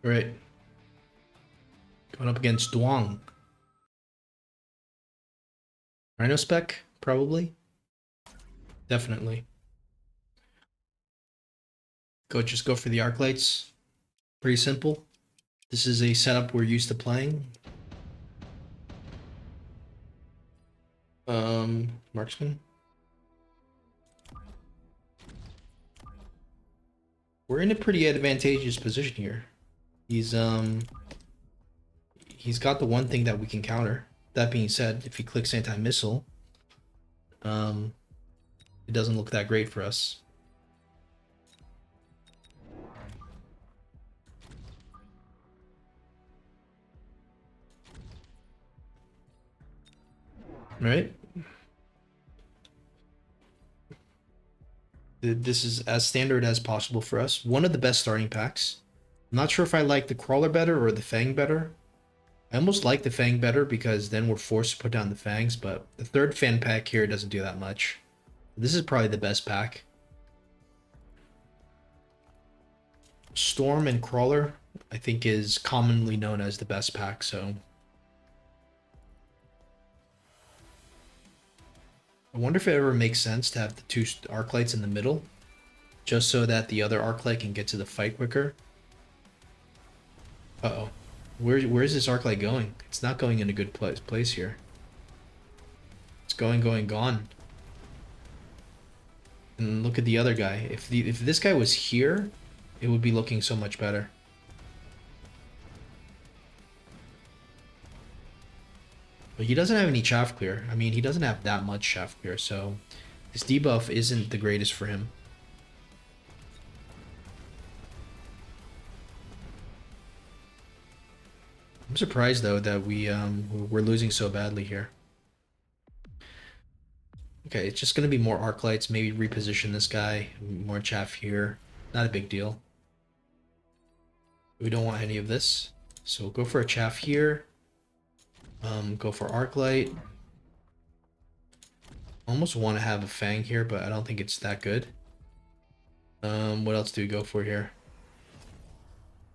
Right. Going up against Duong. Rhino spec, probably. Definitely. Just go for the arc lights. Pretty simple. This is a setup we're used to playing. Marksman. We're in a pretty advantageous position here. He's got the one thing that we can counter. That being said, if he clicks anti-missile, um, it doesn't look that great for us. Right? This is as standard as possible for us. One of the best starting packs. I'm not sure if I like the Crawler better or the Fang better. I almost like the Fang better because then we're forced to put down the Fangs, but the third Fan pack here doesn't do that much. This is probably the best pack. Storm and Crawler, I think, is commonly known as the best pack, so... I wonder if it ever makes sense to have the two arc lights in the middle, just so that the other arc light can get to the fight quicker. Uh-oh. Where's this arc light going? It's not going in a good place here. It's going, gone. And look at the other guy. If this guy was here, it would be looking so much better. But he doesn't have any chaff clear. I mean, he doesn't have that much chaff clear, so this debuff isn't the greatest for him. I'm surprised though that we're losing so badly here. Okay, it's just gonna be more arc lights, maybe reposition this guy, more chaff here. Not a big deal. We don't want any of this. So we'll go for a chaff here. Go for arc light. Almost want to have a fang here, but I don't think it's that good. What else do we go for here?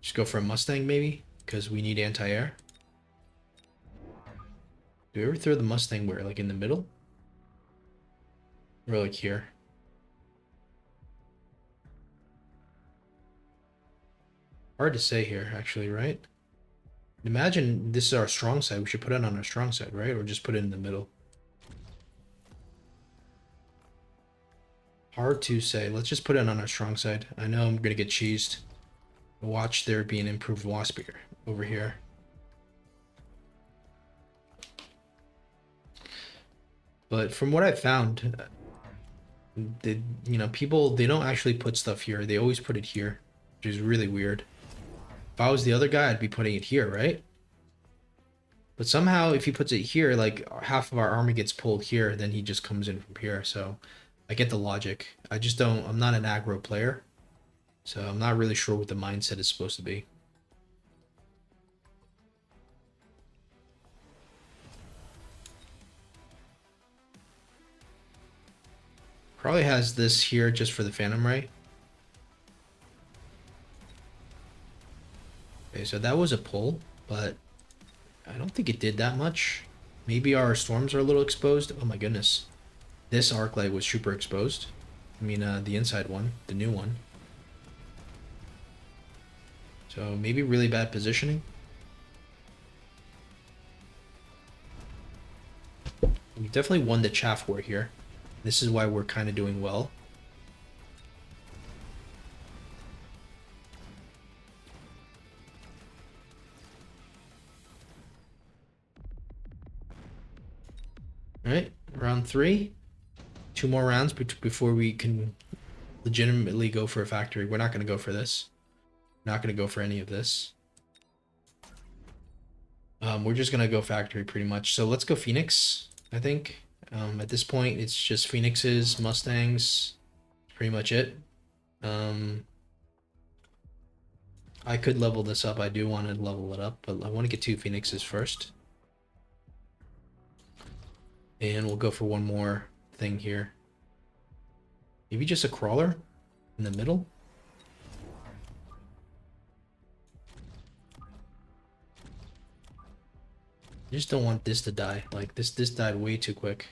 Just go for a Mustang maybe, because we need anti-air. Do we ever throw the Mustang where, like in the middle? Or like here? Hard to say here, actually, right? Imagine this is our strong side. We should put it on our strong side, right? Or just put it in the middle. Hard to say. Let's just put it on our strong side. I know I'm gonna get cheesed. Watch there be an improved wasp here over here. But from what I found, people, they don't actually put stuff here. They always put it here, which is really weird. If I was the other guy, I'd be putting it here, right? But somehow, if he puts it here, like half of our army gets pulled here, then he just comes in from here. So I get the logic. I just don't, I'm not an aggro player. So I'm not really sure what the mindset is supposed to be. Probably has this here just for the Phantom Ray. Okay, so that was a pull, but I don't think it did that much. Maybe our storms are a little exposed. Oh my goodness. This arc light was super exposed. I mean, the inside one, the new one. So maybe really bad positioning. We definitely won the chaff war here. This is why we're kind of doing well. All right, round 3. 2 more rounds before we can legitimately go for a factory. We're not going to go for this. We're not going to go for any of this. We're just going to go factory pretty much. So let's go Phoenix, I think. At this point, it's just Phoenixes, Mustangs. Pretty much it. I could level this up. I do want to level it up, but I want to get 2 Phoenixes first. And we'll go for one more thing here. Maybe just a crawler in the middle. I just don't want this to die. Like, this died way too quick.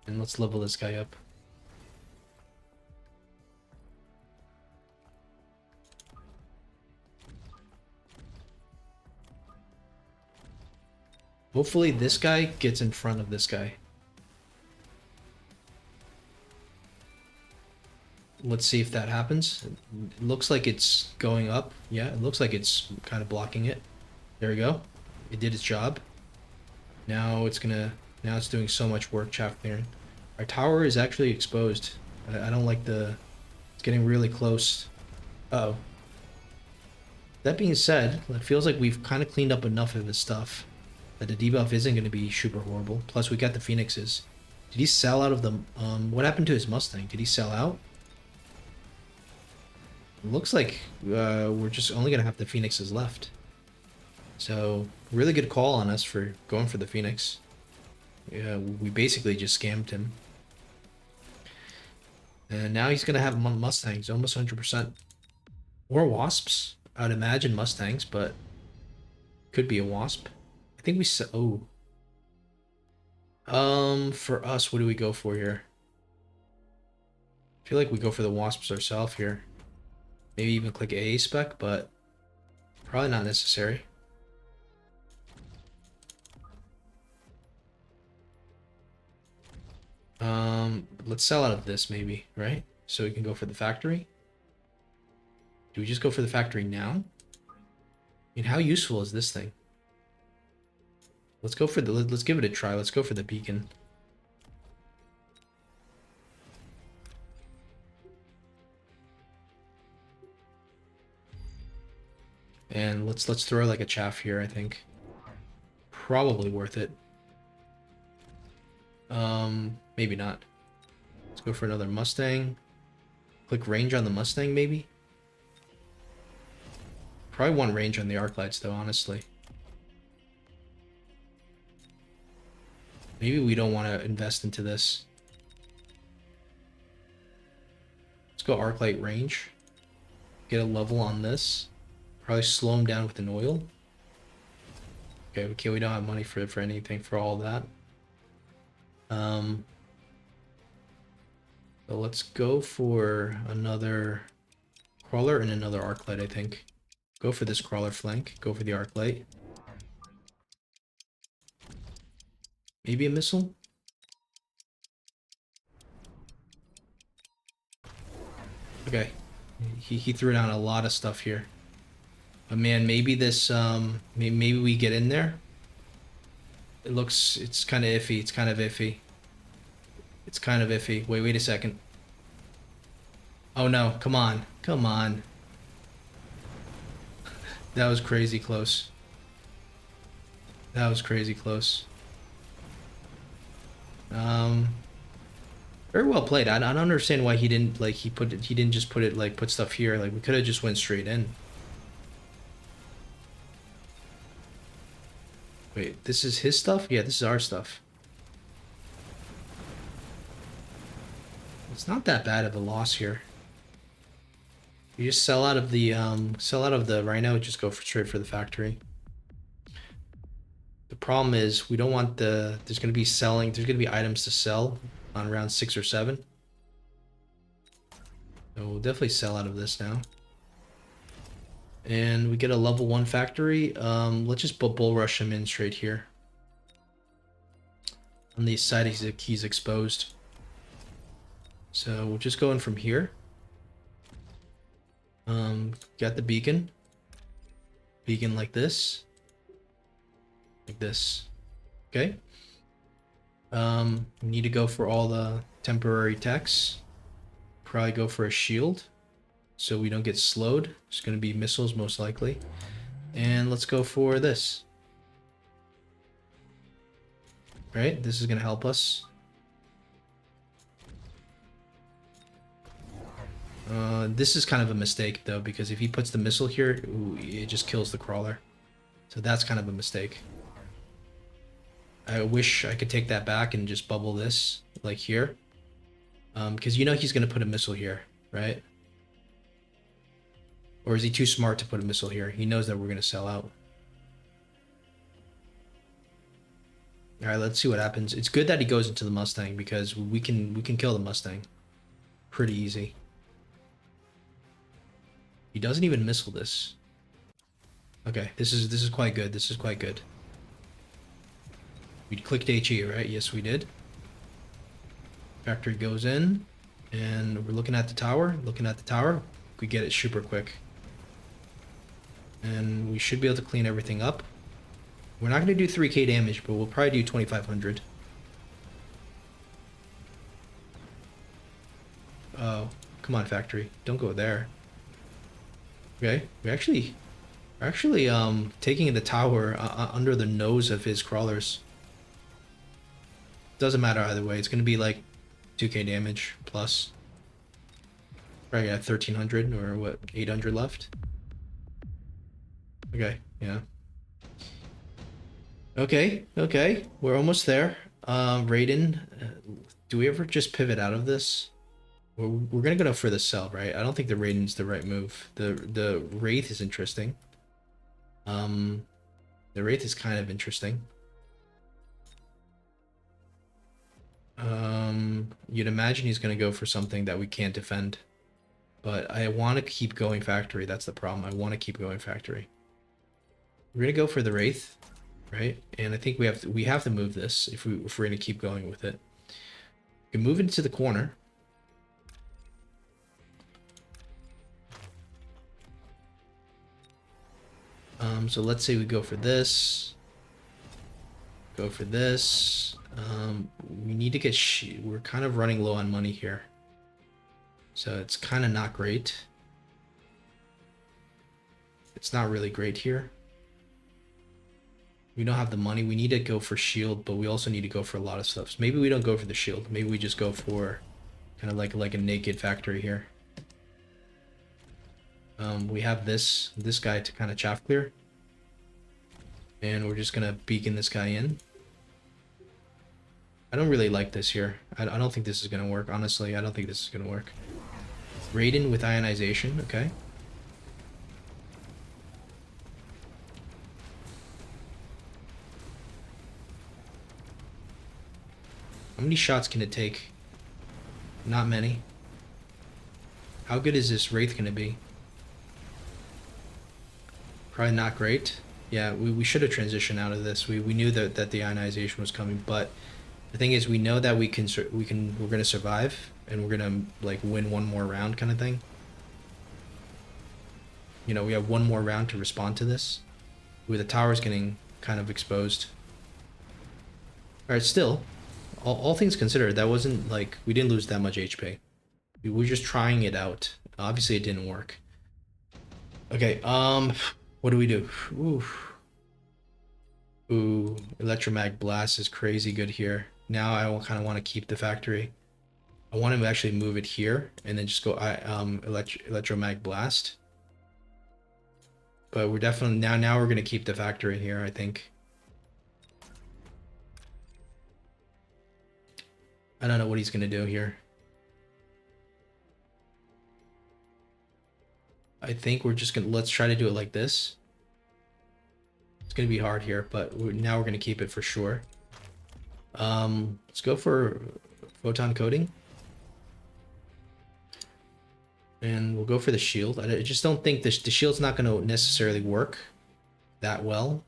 And let's level this guy up. Hopefully this guy gets in front of this guy. Let's see if that happens. It looks like it's going up. Yeah, it looks like it's kind of blocking it. There we go. It did its job. Now it's doing so much work chaff clearing. Our tower is actually exposed. I don't like it's getting really close. Uh-oh. That being said, it feels like we've kind of cleaned up enough of his stuff that the debuff isn't going to be super horrible. Plus, we got the Phoenixes. Did he sell out of the... what happened to his Mustang? Did he sell out? Looks like we're just only going to have the Phoenixes left. So, really good call on us for going for the Phoenix. Yeah, we basically just scammed him. And now he's going to have Mustangs, almost 100%. Or Wasps. I'd imagine Mustangs, but could be a Wasp. I think we said... Oh. For us, what do we go for here? I feel like we go for the Wasps ourselves here. Maybe even click AA spec, but probably not necessary. Let's sell out of this maybe, right? So we can go for the factory. Do we just go for the factory now? I mean, how useful is this thing? Let's go for let's give it a try. Let's go for the beacon. And let's throw like a chaff here, I think. Probably worth it. Maybe not. Let's go for another Mustang. Click range on the Mustang, maybe? Probably want range on the arc lights, though, honestly. Maybe we don't want to invest into this. Let's go arc light range. Get a level on this. Probably slow him down with an oil. Okay, we don't have money for anything for all that. So let's go for another crawler and another arc light, I think. Go for this crawler flank. Go for the arc light. Maybe a missile? Okay. He threw down a lot of stuff here. But man, maybe this, maybe we get in there. It's kind of iffy. It's kind of iffy. It's kind of iffy. Wait a second. Oh no, come on. Come on. That was crazy close. That was crazy close. Very well played. I don't understand why he didn't he didn't just put stuff here. Like we could have just went straight in. Wait, this is his stuff? Yeah, this is our stuff. It's not that bad of a loss here. You just sell out of the Rhino, just go straight for the factory. The problem is we don't want there's gonna be items to sell on round 6 or 7. So we'll definitely sell out of this now. And we get a level 1 factory. Let's just bull rush him in straight here. On the side he's exposed. So we'll just go in from here. Got the beacon. Beacon like this. Like this. Okay. We need to go for all the temporary techs. Probably go for a shield so we don't get slowed. It's going to be missiles most likely. And let's go for this. Right? This is going to help us. This is kind of a mistake though, because if he puts the missile here, ooh, it just kills the crawler. So that's kind of a mistake. I wish I could take that back and just bubble this like here. Because you know he's going to put a missile here, right? Or is he too smart to put a missile here? He knows that we're going to sell out. All right, let's see what happens. It's good that he goes into the Mustang because we can kill the Mustang pretty easy. He doesn't even missile this. Okay, this is quite good. This is quite good. We clicked HE, right? Yes, we did. Factory goes in, and we're looking at the tower. Looking at the tower, we get it super quick, and we should be able to clean everything up. We're not going to do 3k damage, but we'll probably do 2500. Oh, come on, factory. Don't go there. Okay, we're actually taking the tower under the nose of his crawlers. Doesn't matter either way. It's going to be like 2k damage plus. Right, yeah, 1300 or what, 800 left? Okay, yeah. Okay, okay, we're almost there. Raiden, do we ever just pivot out of this? We're gonna go for the sell, right? I don't think the Raiden's the right move. The Wraith is interesting. The Wraith is kind of interesting. You'd imagine he's gonna go for something that we can't defend. But I want to keep going factory. That's the problem. I want to keep going factory. We're gonna go for the Wraith, right? And I think we have to move this if we're gonna keep going with it. We can move it into the corner. So let's say we go for this. Go for this. We need to get. We're kind of running low on money here. So it's kind of not great. It's not really great here. We don't have the money. We need to go for shield, but we also need to go for a lot of stuff. So maybe we don't go for the shield. Maybe we just go for kind of like a naked factory here. We have this guy to kind of chaff clear. And we're just going to beacon this guy in. I don't really like this here. I don't think this is going to work. Honestly, I don't think this is going to work. Raiden with ionization, okay. How many shots can it take? Not many. How good is this Wraith going to be? Probably not great. Yeah, we should have transitioned out of this. We knew that the ionization was coming, but the thing is, we know that we're gonna survive, and we're gonna like win one more round, kind of thing. You know, we have one more round to respond to this. With the towers getting kind of exposed. All right, still, all things considered, that wasn't like we didn't lose that much HP. We were just trying it out. Obviously, it didn't work. Okay, what do we do? Ooh, Electromag Blast is crazy good here. Now I kind of want to keep the factory. I want to actually move it here and then just go Electromag Blast. But we're definitely now we're gonna keep the factory here, I think. I don't know what he's gonna do here. I think we're just gonna let's try to do it like this. It's gonna be hard here, but now we're gonna keep it for sure. Let's go for photon coating. And we'll go for the shield. I just don't think the shield's not going to necessarily work that well.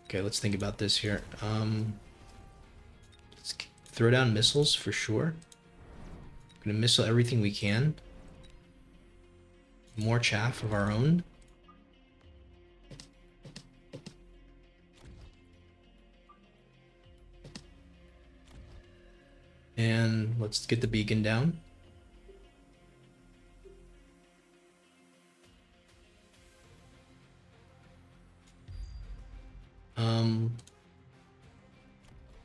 Okay, let's think about this here. Let's throw down missiles for sure. Gonna missile everything we can. More chaff of our own. And let's get the beacon down. I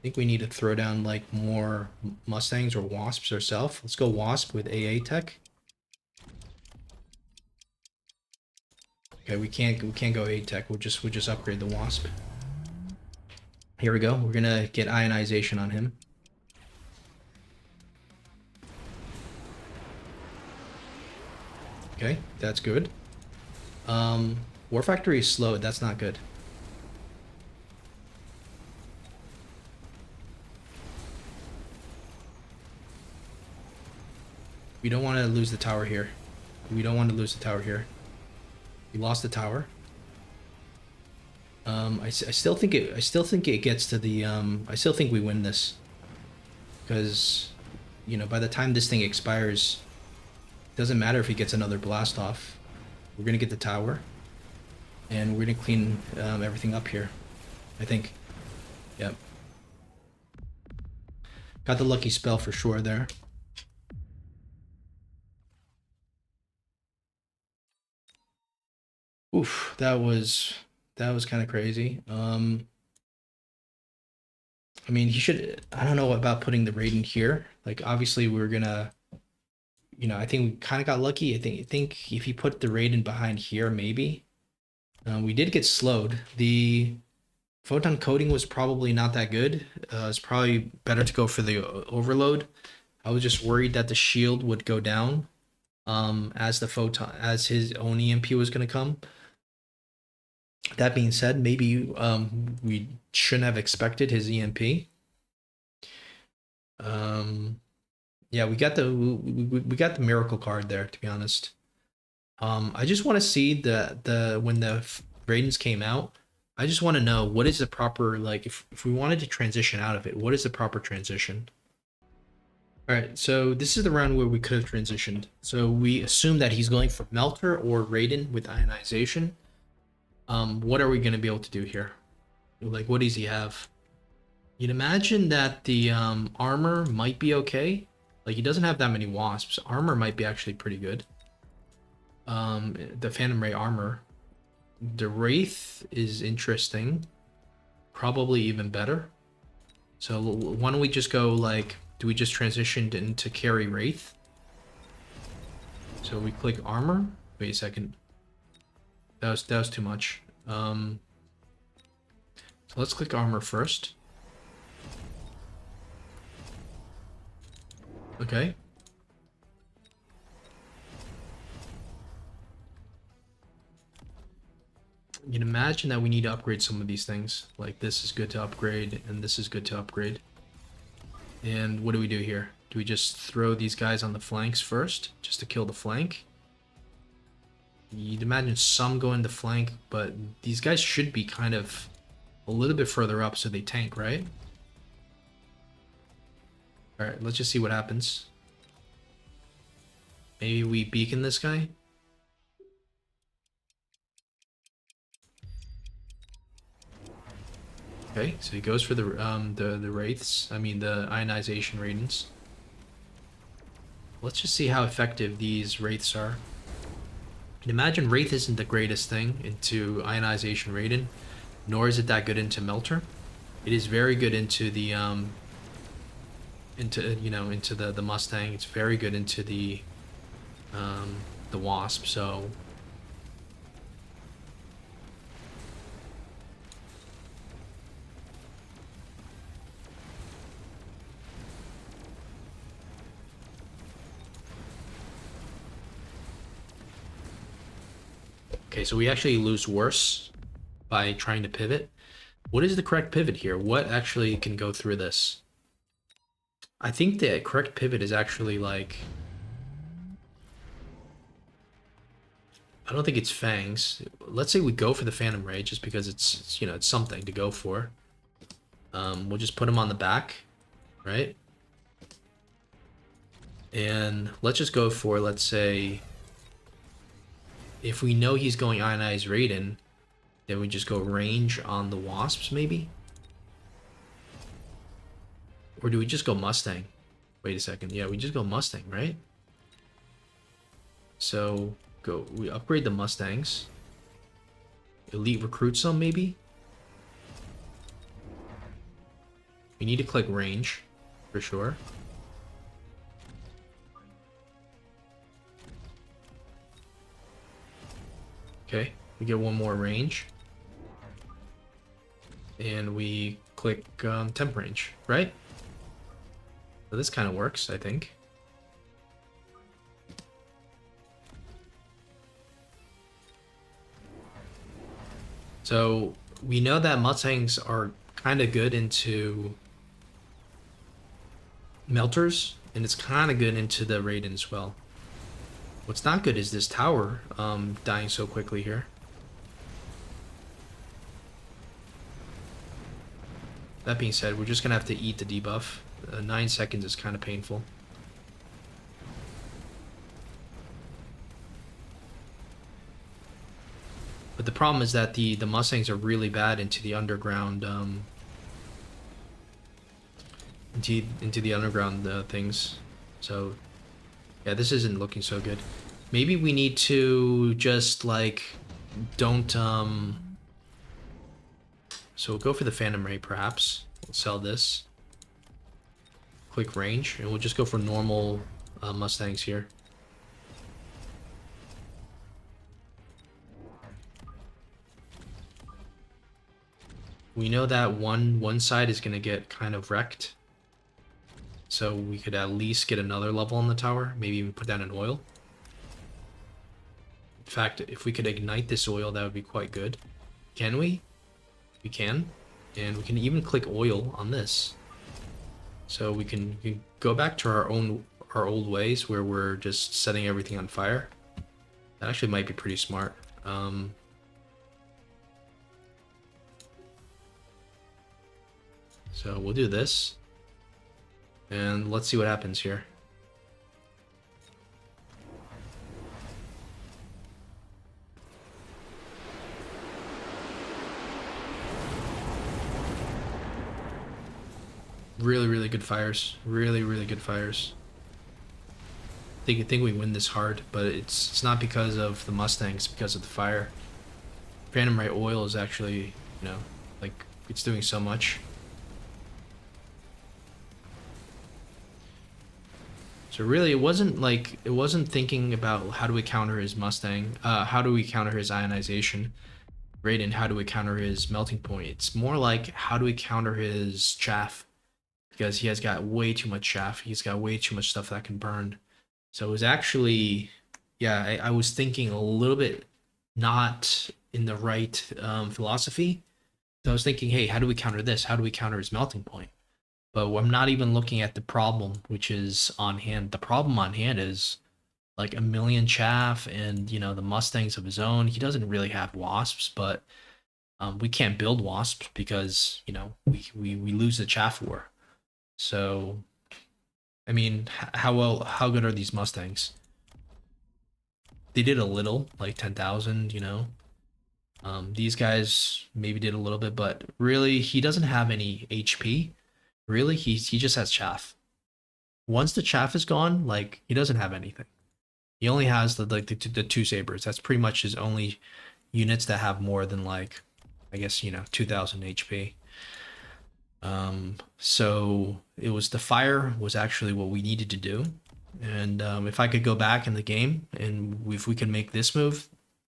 think we need to throw down like more Mustangs or Wasps ourselves. Let's go Wasp with AA tech. Okay, we can't go A tech. We'll just upgrade the Wasp. Here we go. We're gonna get ionization on him. Okay, that's good. War Factory is slowed. That's not good. We don't want to lose the tower here. We don't want to lose the tower here. We lost the tower. I still think it gets to the I still think we win this, because you know, by the time this thing expires, it doesn't matter if he gets another blast off. We're gonna get the tower, and we're gonna clean everything up here, I think. Yep. Got the lucky spell for sure there. Oof, that was kind of crazy. I mean, he should. I don't know about putting the Raiden here. Like, obviously, we're gonna. You know, I think we kind of got lucky. I think if he put the Raiden behind here, maybe. We did get slowed. The photon coating was probably not that good. It's probably better to go for the overload. I was just worried that the shield would go down, as the photon, as his own EMP was gonna come. That being said, maybe we shouldn't have expected his EMP. Yeah, we got the miracle card there, to be honest. I just want to see the when the Raidens came out. I just want to know what is the proper, like, if we wanted to transition out of it, what is the proper transition? All right, so this is the round where we could have transitioned. So we assume that he's going for Melter or Raiden with Ionization. What are we going to be able to do here? Like, what does he have? You'd imagine that the armor might be okay. Like, he doesn't have that many wasps. Armor might be actually pretty good. The Phantom Ray armor. The Wraith is interesting. Probably even better. So why don't we just go, like, do we just transition into carry Wraith? So we click armor. Wait a second. That was too much. So let's click armor first. Okay. You can imagine that we need to upgrade some of these things. Like, this is good to upgrade, and this is good to upgrade. And what do we do here? Do we just throw these guys on the flanks first, just to kill the flank? You'd imagine some go in the flank, but these guys should be kind of a little bit further up so they tank, right? Alright, let's just see what happens. Maybe we beacon this guy? Okay, so he goes for the wraiths. I mean the ionization Raidens. Let's just see how effective these wraiths are. You can imagine Wraith isn't the greatest thing into Ionization Raiden, nor is it that good into Melter. It is very good into the into the Mustang. It's very good into the Wasp. So okay, so we actually lose worse by trying to pivot. What is the correct pivot here? What actually can go through this? I think the correct pivot is actually, like, I don't think it's Fangs. Let's say we go for the Phantom Ray just because it's you know, it's something to go for. We'll just put him on the back, right? And let's just go for, let's say, if we know he's going Ionized Raiden, then we just go range on the Wasps, maybe? Or do we just go Mustang? Wait a second. Yeah, we just go Mustang, right? So we upgrade the Mustangs. Elite recruit some, maybe? We need to click range, for sure. Okay, we get one more range. And we click temp range, right? So this kind of works, I think. So we know that Mustangs are kind of good into melters, and it's kind of good into the Raiden as well. What's not good is this tower dying so quickly here. That being said, we're just gonna have to eat the debuff. 9 seconds is kind of painful. But the problem is that the Mustangs are really bad into the underground into the underground things. So yeah, this isn't looking so good. Maybe we need to just like don't so we'll go for the Phantom Ray perhaps. We'll sell this. Quick range, and we'll just go for normal Mustangs here. We know that one side is going to get kind of wrecked. So we could at least get another level on the tower. Maybe even put down an oil. In fact, if we could ignite this oil, that would be quite good. Can we? We can. And we can even click oil on this. So we can go back to our old ways where we're just setting everything on fire. That actually might be pretty smart. So we'll do this. And let's see what happens here. Really, really good fires. Really, really good fires. I think we win this hard, but it's not because of the Mustangs, it's because of the fire. Phantom Ray oil is actually, you know, like it's doing so much. So really, it wasn't thinking about how do we counter his Mustang, how do we counter his ionization Raiden, how do we counter his melting point. It's more like how do we counter his chaff, because he has got way too much chaff. He's got way too much stuff that can burn. So it was actually, yeah, I was thinking a little bit not in the right philosophy. So I was thinking, hey, how do we counter this? How do we counter his melting point? But I'm not even looking at the problem, which is on hand. The problem on hand is like a million chaff and, you know, the Mustangs of his own. He doesn't really have wasps, but we can't build wasps because, you know, we lose the chaff war. So, I mean, how good are these Mustangs? They did a little, like 10,000, you know. These guys maybe did a little bit, but really, he doesn't have any HP. Really, he just has chaff. Once the chaff is gone, like he doesn't have anything. He only has the two sabers. That's pretty much his only units that have more than like, I guess, you know, 2,000 HP. So it was the fire was actually what we needed to do. And if I could go back in the game and if we could make this move,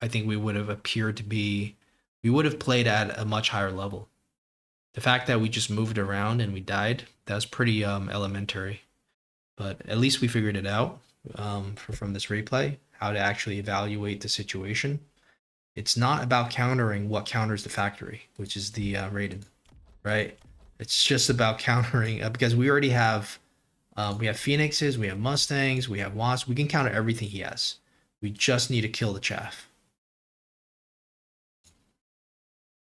I think we would have appeared to be, we would have played at a much higher level. The fact that we just moved around and we died, that was pretty elementary. But at least we figured it out from this replay, how to actually evaluate the situation. It's not about countering what counters the factory, which is the Raiden, right? It's just about countering, because we already have, we have Phoenixes, we have Mustangs, we have Wasps. We can counter everything he has. We just need to kill the chaff.